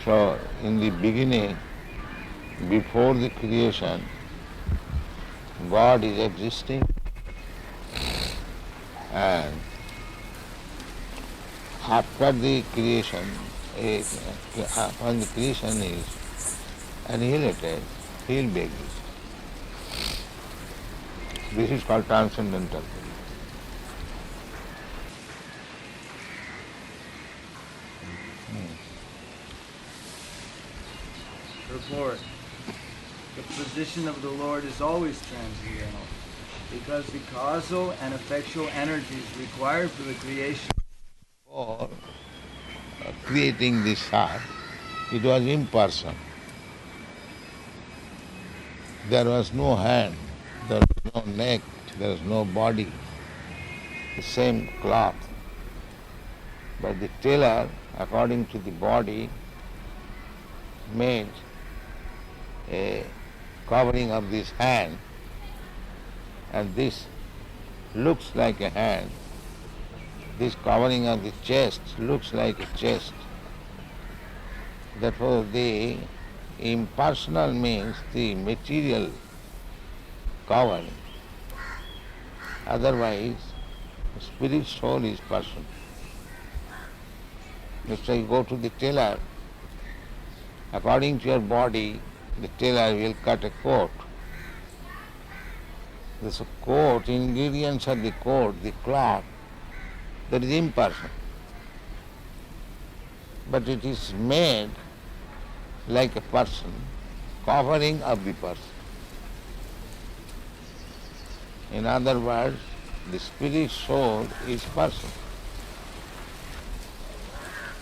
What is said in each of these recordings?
So, in the beginning, before the creation, God is existing, and after the creation, when the creation is annihilated, He will be existing. This is called transcendental. Purport. The position of the Lord is always transcendental, because the causal and effectual energies required for the creation For creating this heart, it was impersonal. There was no hand, there was no neck, there was no body, the same cloth. But the tailor, according to the body, made a covering of this hand, and this looks like a hand. This covering of the chest looks like a chest. Therefore, the impersonal means the material covering. Otherwise, spirit soul is person. Let's say you go to the tailor, according to your body, the tailor will cut a coat. This coat, ingredients of the coat, the cloth, that is impersonal. But it is made like a person, covering of the person. In other words, the spirit soul is person.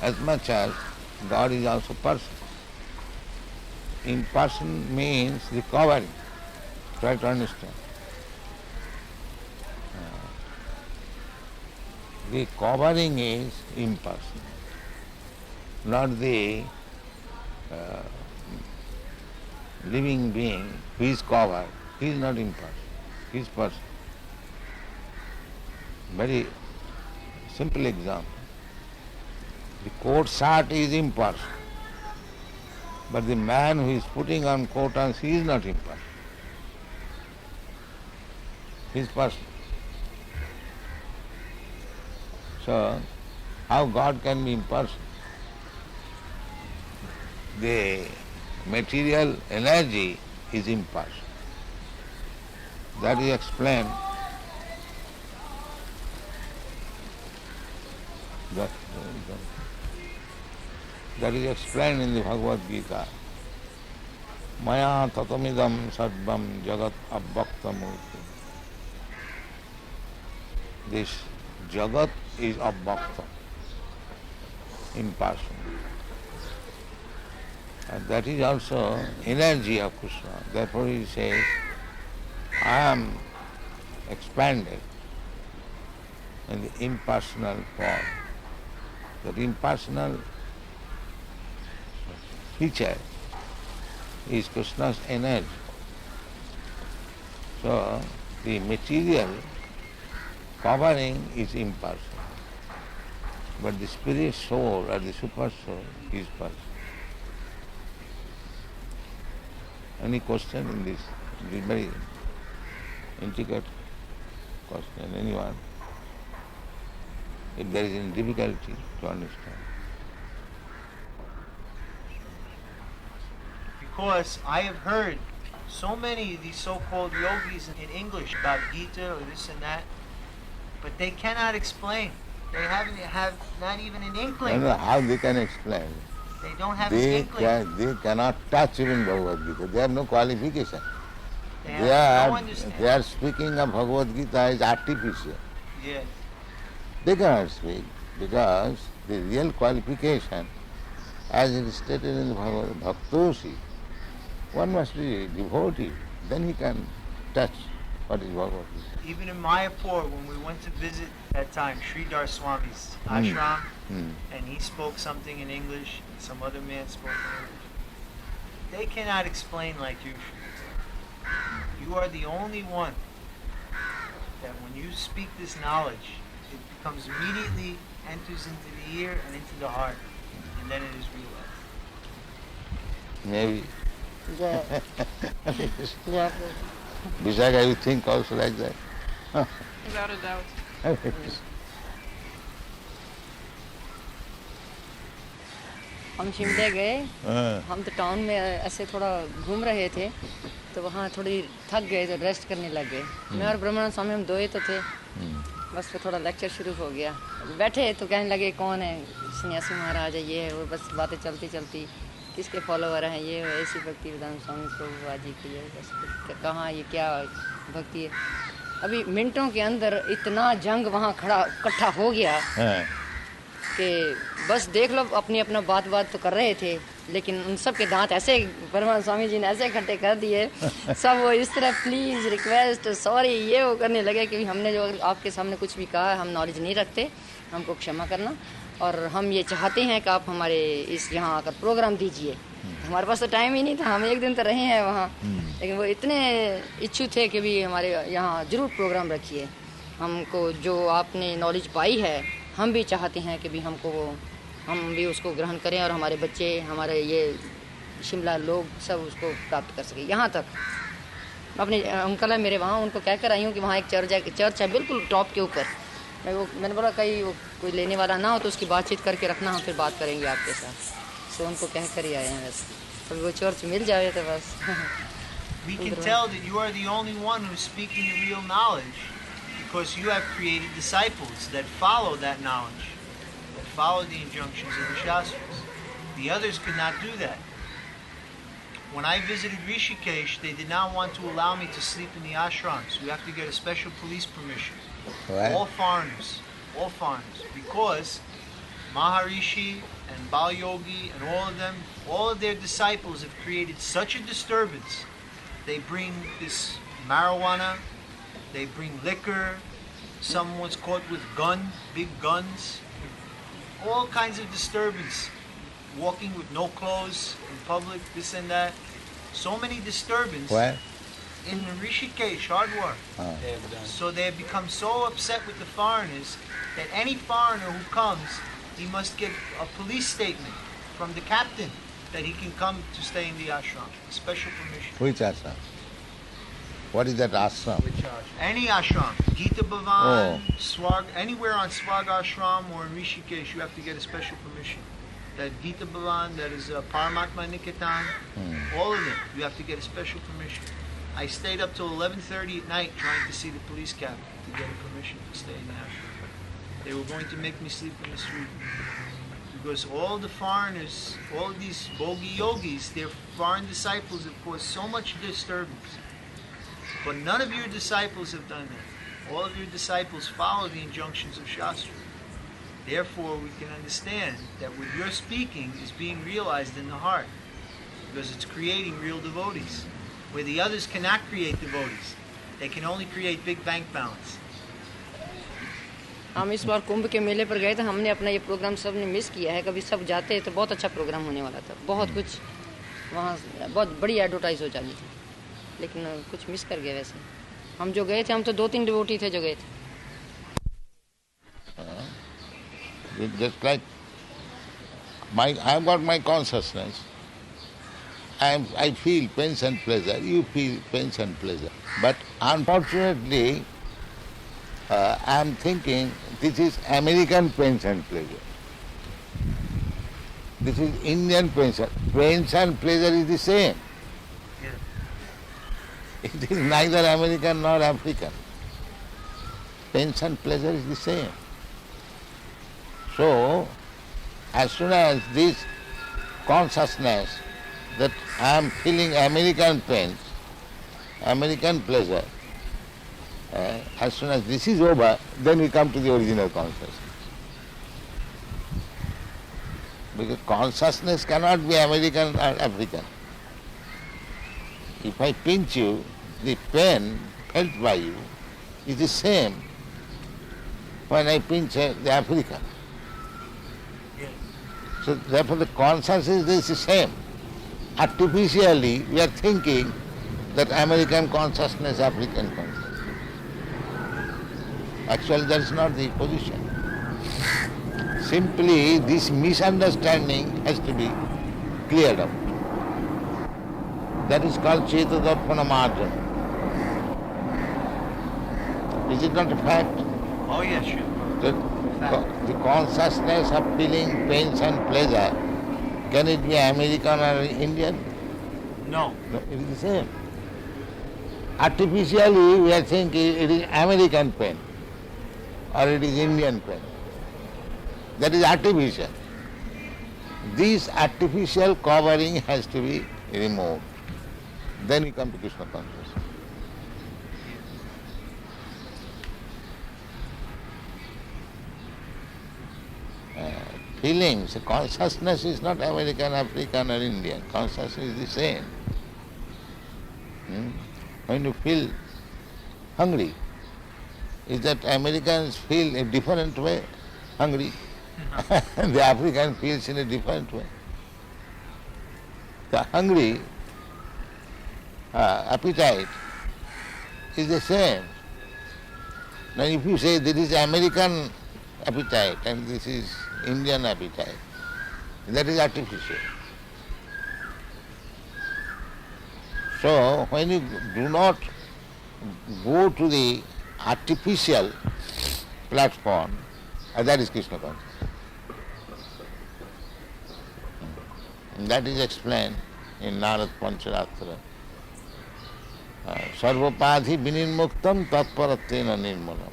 As much as God is also person. impersonal means the covering. Try to understand. The covering is impersonal, not the living being who is covered. He is not impersonal. He is person. Very simple example. The coat shirt is impersonal, but the man who is putting on coat and he is not impersonal. He is personal. So, how God can be impersonal? The material energy is impersonal. That is explained. That is explained in the Bhagavad Gita. Maya tatamidam sarvam jagat avyaktamurti. This jagat is avyakta, impersonal. And that is also energy of Krishna. Therefore he says, I am expanded in the impersonal form. That impersonal feature is Krishna's energy. So the material covering is impersonal, but the spirit soul or the super soul is personal. Any question in this? It is very intricate question. Anyone? If there is any difficulty to understand. Because I have heard so many of these so-called yogis in English about Gita or this and that, but they cannot explain. They have not even an I inkling. don't know how they can explain. They don't have an They inkling. cannot touch even Bhagavad Gita. They have no qualification. They have no understanding. They are speaking of Bhagavad Gita as artificial. Yes. They cannot speak because the real qualification, as it is stated in the Bhagavad Bhaktosi, one must be devotee, then he can touch what is Bhagavad Gita. Even in Mayapur, when we went to visit that time, Sridhar Swami's ashram, and he spoke something in English, and some other man spoke in English. They cannot explain like you. You are the only one that when you speak this knowledge, it becomes immediately, enters into the ear and into the heart, and then it is realized. Maybe. Yeah. Yeah. Vishaka, you think also like that? Without a doubt. हम शिमले गए, हम तो town में ऐसे थोड़ा घूम रहे थे, तो वहाँ थोड़ी थक गए तो रेस्ट करने लग गए। मैं और ब्रह्मानंद स्वामी हम दो ही तो थे। बस फिर थोड़ा लेक्चर शुरू हो गया। बैठे तो कहने लगे कौन है सन्यासी महाराज है, ये है वो, बस बातें चलती चलती किसके फॉलोवर हैं, ये ऐसी भक्ति वेदांत स्वामी प्रभुपाद जी की है, बस कहाँ ये क्या भक्ति है। अभी मिनटों के अंदर इतना जंग वहाँ खड़ा इकट्ठा हो गया कि बस देख लो, अपनी अपना बात तो कर रहे थे, लेकिन उन सब के दांत ऐसे परमानंद स्वामी जी ने ऐसे इकट्ठे कर दिए, सब वो इस तरह प्लीज़ रिक्वेस्ट सॉरी ये वो करने लगे कि हमने जो आपके सामने कुछ भी कहा हम नॉलेज नहीं रखते, हमको क्षमा करना, और हम ये चाहते हैं कि आप हमारे इस यहाँ आकर प्रोग्राम दीजिए। हमारे पास तो टाइम ही नहीं था, हम एक दिन तो रहे हैं वहाँ, लेकिन वो इतने इच्छुक थे कि भी हमारे यहाँ ज़रूर प्रोग्राम रखिए। हमको जो आपने नॉलेज पाई है हम भी चाहते हैं कि भी हम भी उसको ग्रहण करें और हमारे बच्चे, हमारे ये शिमला लोग सब उसको प्राप्त कर सकें। यहाँ तक अपने अंकल है मेरे वहाँ, उनको कह कर आई हूँ कि वहाँ एक चर्च है बिल्कुल टॉप के ऊपर। मैंने बोला कहीं वो कोई लेने वाला ना हो तो उसकी बातचीत करके रखना, हम फिर बात करेंगे आपके साथ। सो उनको कह कर ही आए हैं बस, तो वो चर्च मिल जाए तो बस। We can tell that you are the only one who's speaking the real knowledge because you have created disciples that follow that knowledge, that follow the injunctions of the Shastras. The others could not do that. When I visited Rishikesh, they did not want to allow me to sleep in the ashrams. You have to get a special police permission. Right. All foreigners, because Maharishi and Bal Yogi and all of them, all of their disciples have created such a disturbance. They bring this marijuana, they bring liquor, someone's caught with big guns, all kinds of disturbance, walking with no clothes in public, this and that. So many disturbance. Where? In Rishikesh, Hardwar. Oh. They have done. So they have become so upset with the foreigners that any foreigner who comes, he must get a police statement from the captain that he can come to stay in the ashram. Special permission. Which ashram? What is that ashram? Which ashram? Any ashram, Gita Bhavan, Swarg, anywhere on Swarg Ashram or in Rishikesh, you have to get a special permission. That Gita Bhavan, that is Paramatma Niketan, all of them, you have to get a special permission. I stayed up till 11:30 at night trying to see the police captain to get a permission to stay in the ashram. They were going to make me sleep in the street. Because all the foreigners, all of these bogi yogis, their foreign disciples have caused so much disturbance. But none of your disciples have done that. All of your disciples follow the injunctions of Shastra. Therefore, we can understand that what you're speaking is being realized in the heart, because it's creating real devotees, where the others cannot create devotees. They can only create big bank balance. हम इस बार कुंभ के मेले पर गए थे, हमने अपना ये प्रोग्राम सब ने मिस किया है। कभी सब जाते तो बहुत अच्छा प्रोग्राम होने वाला था, बहुत कुछ वहाँ बहुत बड़ी एडवर्टाइज हो जानी थी, लेकिन कुछ मिस कर गए। वैसे हम जो गए थे, हम तो 2-3 डिवोटी थे जो गए थे। Just like I have got my consciousness. I feel pains and pleasure. You feel pains and pleasure. But unfortunately, I am thinking this is American pains and pleasure. This is Indian pains. Pains and pleasure is the same. It is neither American nor African. Pains and pleasure is the same. So, as soon as this consciousness that I am feeling American pains, American pleasure, as soon as this is over, then we come to the original consciousness. Because consciousness cannot be American or African. If I pinch you, the pain felt by you is the same when I pinch the African. So therefore the consciousness is the same. Artificially we are thinking that American consciousness, African consciousness. Actually that is not the position. Simply this misunderstanding has to be cleared up. That is called Chetadarpana Marjana. Is it not a fact? Oh yes, sure. The consciousness of feeling pains and pleasure, can it be American or Indian? No. No, it is the same. Artificially we are thinking it is American pain or it is Indian pain. That is artificial. This artificial covering has to be removed. Then we come to Krishna consciousness. Feelings, consciousness is not American, African or Indian. Consciousness is the same. When you feel hungry, is that Americans feel a different way hungry? The African feels in a different way. The hungry appetite is the same. Now if you say this is American appetite and this is Indian appetite, that is artificial. So when you do not go to the artificial platform, that is Krishna consciousness. That is explained in Narad Pancharatra. Sarvapadhi vinirmuktam tatparattena nirmalam.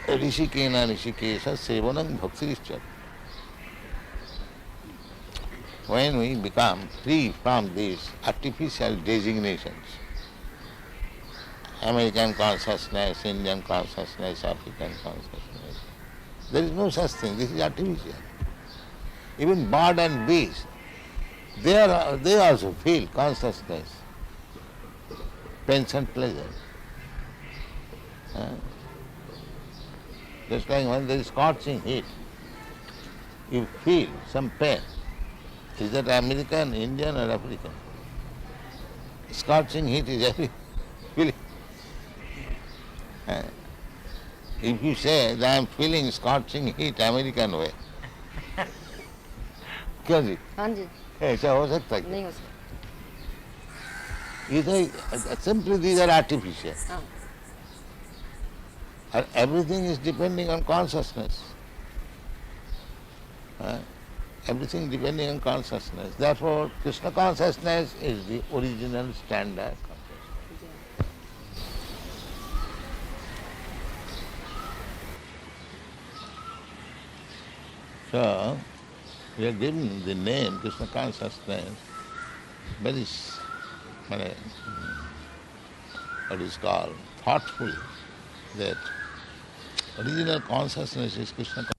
Rishikena rishikesha sevanam bhaktirishchat. When we become free from these artificial designations, American consciousness, Indian consciousness, African consciousness, There is no such thing. This is artificial. Even bird and bees, they also feel consciousness, pain and pleasure. Just like when there is scorching heat, you feel some pain. Is that American, Indian or African? Scorching heat is every feeling. If you say that I am feeling scorching heat American way, क्यों जी? हाँ जी, ऐसा हो सकता है? नहीं हो सकता। Simply these are artificial. हाँ, And everything is depending on consciousness. Everything depending on consciousness. Therefore, Krishna consciousness is the original standard consciousness. So, we are given the name Krishna consciousness very, what is called, thoughtfully, that original consciousness is Krishna consciousness.